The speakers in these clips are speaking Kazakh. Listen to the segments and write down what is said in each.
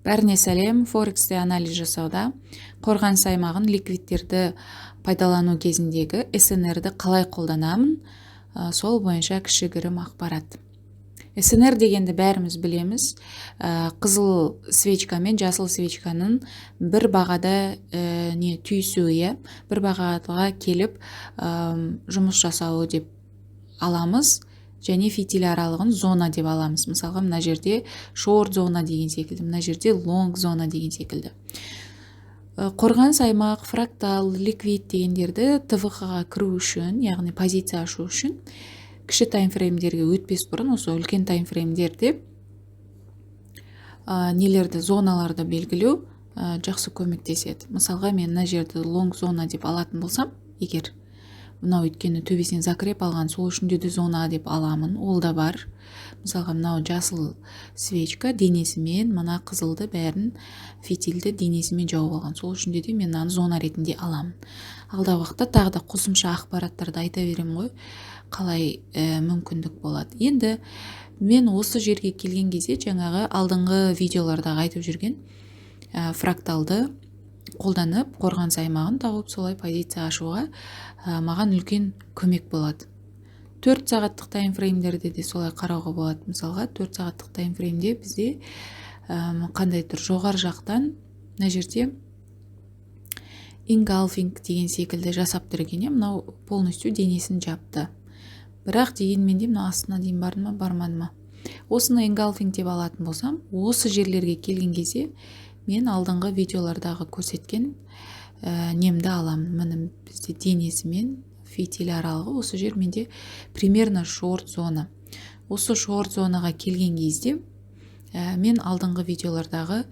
Бәріне сәлем. Форексте анализ жасауда қорғаныс аймағын ликвидтерді пайдалану кезіндегі СНРді қалай қолданамын, сол бойынша кішігірім ақпарат. СНР дегенді бәріміз білеміз. Қызыл свечка мен жасыл свечканың бір бағада түйісуі, бір бағаға келіп жұмыс жасауы деп аламыз. Және фитиль аралығын зона деп аламыз. Мысалға, мына жерде шорт зона деген секілді, мына жерде лонг зона деген секілді. Қорғаныс аймақ, фрактал, ликвид дегендерді ТВХ-ға кіру үшін, яғни позиция ашу үшін, кіші таймфреймдерге өтпес бұрын осы үлкен таймфреймдерде нелерді, зоналарды белгілеу жақсы көмектеседі. Мысалға, мен мына жерді лонг зона деп алатын болсам, егер мынау өйткені төбесінен закреп алған, сол үшін де зона деп аламын, ол да бар. Мысалға, мынау жасыл свечка денесімен, мына қызылды бәрін фитильді денесімен жауып алған, сол үшін де мен мынаны зона ретінде аламын. Алдағы уақытта тағы да қосымша ақпараттарды айта беремін ғой, қалай мүмкіндік болады. Енді мен осы жерге келген кезде жаңағы алдыңғы видеоларда айтып жүрген фракталды қолданып, қорғаныс аймағын тауып, солай позиция ашуға маған үлкен көмек болады. 4 сағаттық таймфреймдерде де солай қарауға болады. Мысалға, 4 сағаттық таймфреймде бізде қандай тұр? Жоғары жақтан мына жерде engulfing деген секілді жасап тұр екен, мынау полностью денесін жапты. Бірақ дегенмен де мына астына дейін барды ма, бармады ма? Осыны engulfing деп алатын болсам, осы жерлерге келген кезде мен алдыңғы видеолардағы көрсеткен немді аламын. Міне бізде денесі мен фитиль аралығы, осы жер менде примерно шорт зона. Осы шорт зонаға келген кезде мен алдыңғы видеолардағы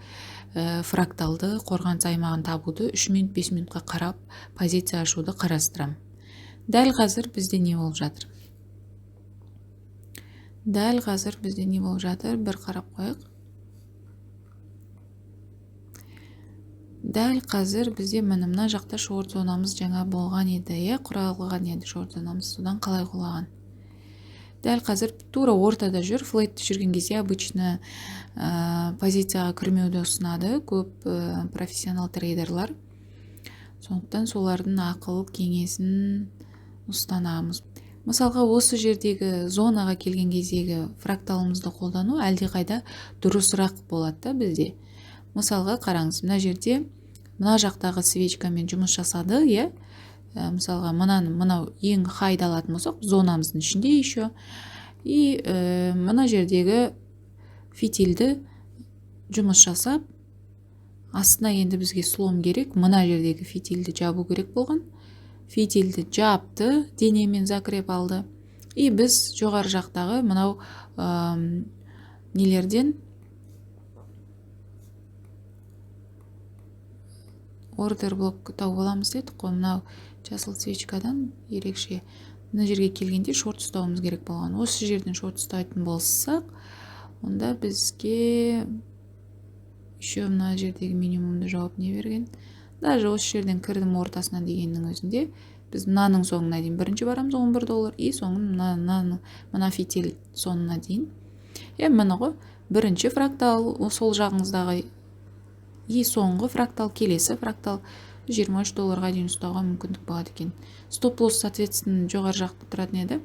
фракталды қорғаныс аймағын табуды 3 минут 5 минутқа қарап позиция ашуды қарастырам. Дәл қазір бізде не болып жатыр? Бір қарап қойық. Дәл қазір бізде мына жақта шорт зонамыз жаңа болған еді, құралған еді шорт зонамыз, содан қалай құлаған. Дәл қазір тура ортада жүр, флетті жүрген кезде обычно позицияға кірмеуді ұсынады көп профессионал трейдерлар. Сондықтан солардың ақыл кеңесін ұстанамыз. Мысалға, осы жердегі зонаға келген кездегі фракталымызды қолдану әлде қайда дұрысырақ болады бізде. Мысалға, қараңыз, мына жерде мына жақтағы свечкамен жұмыс жасады, мысалға, мынау ең хайды алатын болсақ, зонамыздың ішінде еще. И мына жердегі фитильді жұмыс жасап, астына енді бізге слом керек, мына жердегі фитильді жабу керек болған. Фитильді жапты, денемен закреп алды. И біз жоғары жақтағы мынау нелерден ордер блок тауып аламыз дедік қой, мынау жасыл свечкадан ерекше мына жерге келгенде шорт ұстауымыз керек болған. Осы жерден шорт ұстайтын болсақ, онда бізге еще мына жердегі минимумды жауап не берген? Даже осы жерден кірдім ортасына дегеннің өзінде біз мынаның соңына дейін бірінші барамыз $11 и соңын мына фитиль соңына дейін. Мына ғой, бірінші фрактал сол жағыңыздағы и соңғы фрактал, келесі фрактал $23 дейін ұстауға мүмкіндік болады екен. Стоп-лосс, соответственно, жоғары жақта тұратын еді.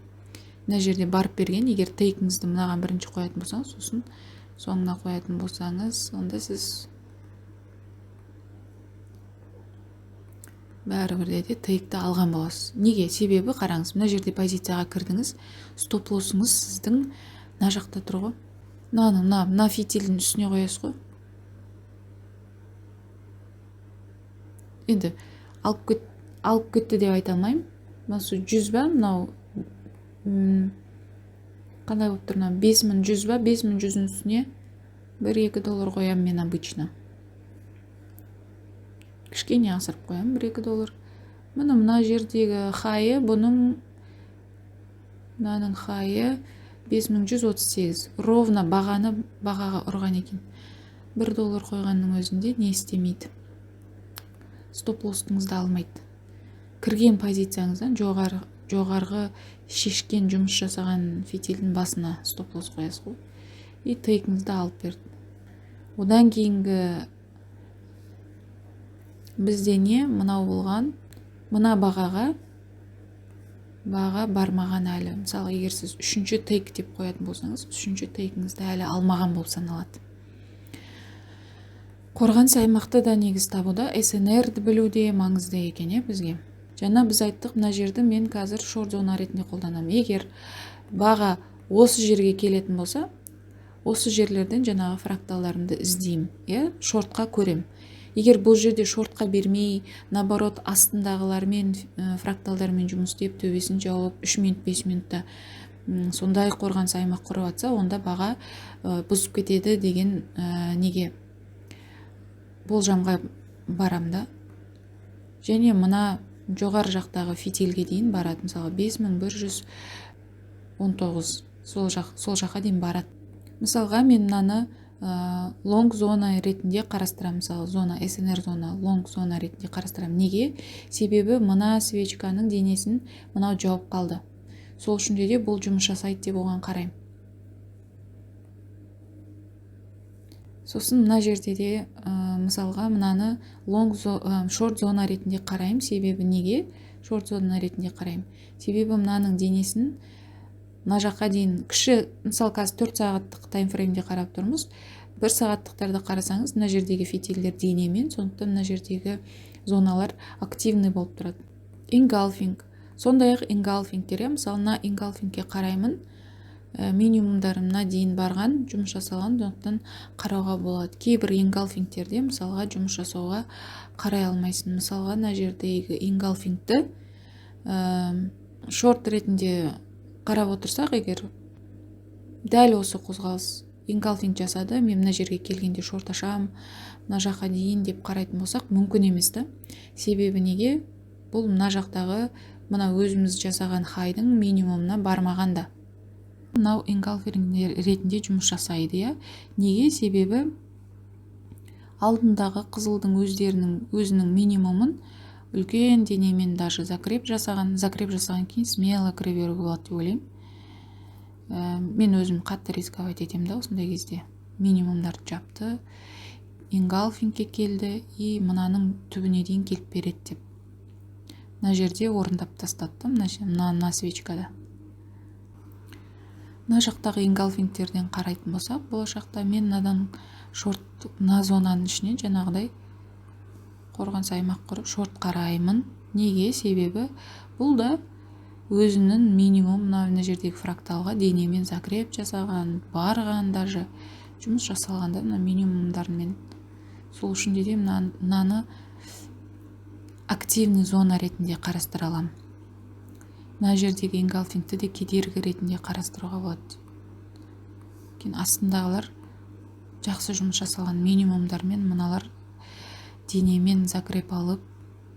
Мына жерде барып берген, егер тейкіңізді мынаған бірінші қоятын болсаңыз, сосын соңына қоятын болсаңыз, онда сіз бәрібірде де тейкті алған боласыз. Неге? Себебі, қараңыз, мына жерде позицияға кірдіңіз, стоп-лоссыңыз сіздің мына жақта тұр ғой. Мына фитильдің үстіне қоясыз ғой. Енді алып кетті деп айта алмаймын. Мынасы 100 ба, мынау қандай болып тұр? 5100 ба, 5100-дің үстіне $1-2 қоям мен обычно. Кішкене асырып қоям, $1-2. Мына жердегі хайы, мынаның хайы 5138. Ровно бағаға ұрған екен. $1 қойғанның өзінде не істемейді? Стоп-лоссыңызды алмайды. Кірген позицияңыздан жоғарғы шешкен жұмыс жасаған фитильдің басына стоп-лосс қоясыз ғой. И тейкіңізді алып берді. Одан кейінгі бізде не мынау болған, мына баға бармаған әлі. Мысалы, егер сіз үшінші тейк деп қоятын болсаңыз, үшінші тейкіңізді әлі алмаған болып саналады. Қорғаныс аймақты да негіз табуда СНР-ді білуде маңызды екен бізге. Жаңа біз айттық, мына жерді мен қазір шорт зона ретінде қолданамын. Егер баға осы жерге келетін болса, осы жерлерден жаңағы фракталдарымды іздеймін, шортқа көрем. Егер бұл жерде шортқа бермей, наоборот, астындағылармен, фракталдармен жұмыс істеп, төбесін жауып, 3 минут, 5 минутта сондай қорғаныс аймақ құрып атса, онда баға бұзып кетеді деген неге болжамға барамда. Және мына жоғары жақтағы фитильге дейін барады. Мысалы, 5119 сол жаққа дейін барады. Мысалға, мен мынаны лонг зона ретінде қарастырамын. Мысалы, зона, СНР зона, лонг зона ретінде қарастырамын. Неге? Себебі мына свечканың денесін мынау жауып қалды. Сол үшін де бұл жұмыс жасайды деп оған қараймын. Сосын мына жерде де мысалға мынаны шорт зона ретінде қараймын. Себебі неге? Шорт зона ретінде қараймын. Себебі мынаның денесін мына жаққа дейін кіші, мысалы, қазір 4 сағаттық таймфреймде қарап тұрмыз. 1 сағаттықтарды қарасаңыз, мына жердегі фитильдер денемен, сондықтан мына жердегі зоналар активный болып тұрады. Engulfing. Сондай-ақ engulfingтер, мысалы, мына engulfingке қараймын. Минимумдарына дейін барған, жұмыс жасалған, сондықтан қарауға болады. Кейбір engulfingтерде, мысалға, жұмыс жасауға қарай алмайсың. Мысалға, мына жердегі engulfingті шорт ретінде қарап отырсақ, егер дәл осы қозғалыс engulfing жасады, мен мына жерге келгенде шорт ашам, мына жаққа дейін деп қарайтын болсақ, мүмкін емес та. Себебі неге? Бұл мына жақтағы мына өзіміз жасаған хайдың минимумына бармағанда. Мынау engulfing ретінде жұмыс жасайды, Неге? Себебі алдындағы қызылдың өзінің минимумын үлкен денемен даже закреп жасаған кейін смело кіре беруге болады деп ойлаймын. Мен өзім қатты рисковать етемін осындай кезде. Минимумдарды жапты, engulfingке келді, мынаның түбіне дейін келіп береді деп. Мына жерде орындап тастады, мына свечкада. Мына жақтағы engulfingтерден қарайтын болсақ, болашақта мен мына зонаның ішінен жаңағыдай қорғаныс аймақ құрып шорт қараймын. Неге? Себебі бұл да өзінің минимум мына жердегі фракталға денемен закреп жасаған, барған, даже жұмыс жасалғанда мына минимумдармен. Сол үшін де мынаны активный зона ретінде қарастыра аламын. Мына жердегі engulfingті де кедергі ретінде қарастыруға болады. Астындағылар жақсы жұмыс жасалған минимумдармен, мыналар денемен закреп алып,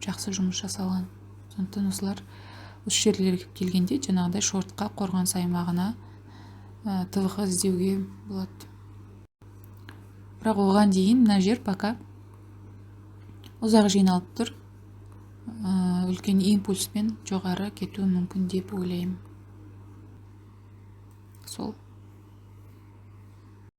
жақсы жұмыс жасалған. Сондықтан осылар осы жерлерге келгенде жаңағыдай шортқа, қорғаныс аймағына тығыз іздеуге болады. Бірақ оған дейін мына жер пока ұзақ жиналып тұр. Үлкен импульспен жоғары кетуі мүмкін деп ойлаймын. Сол.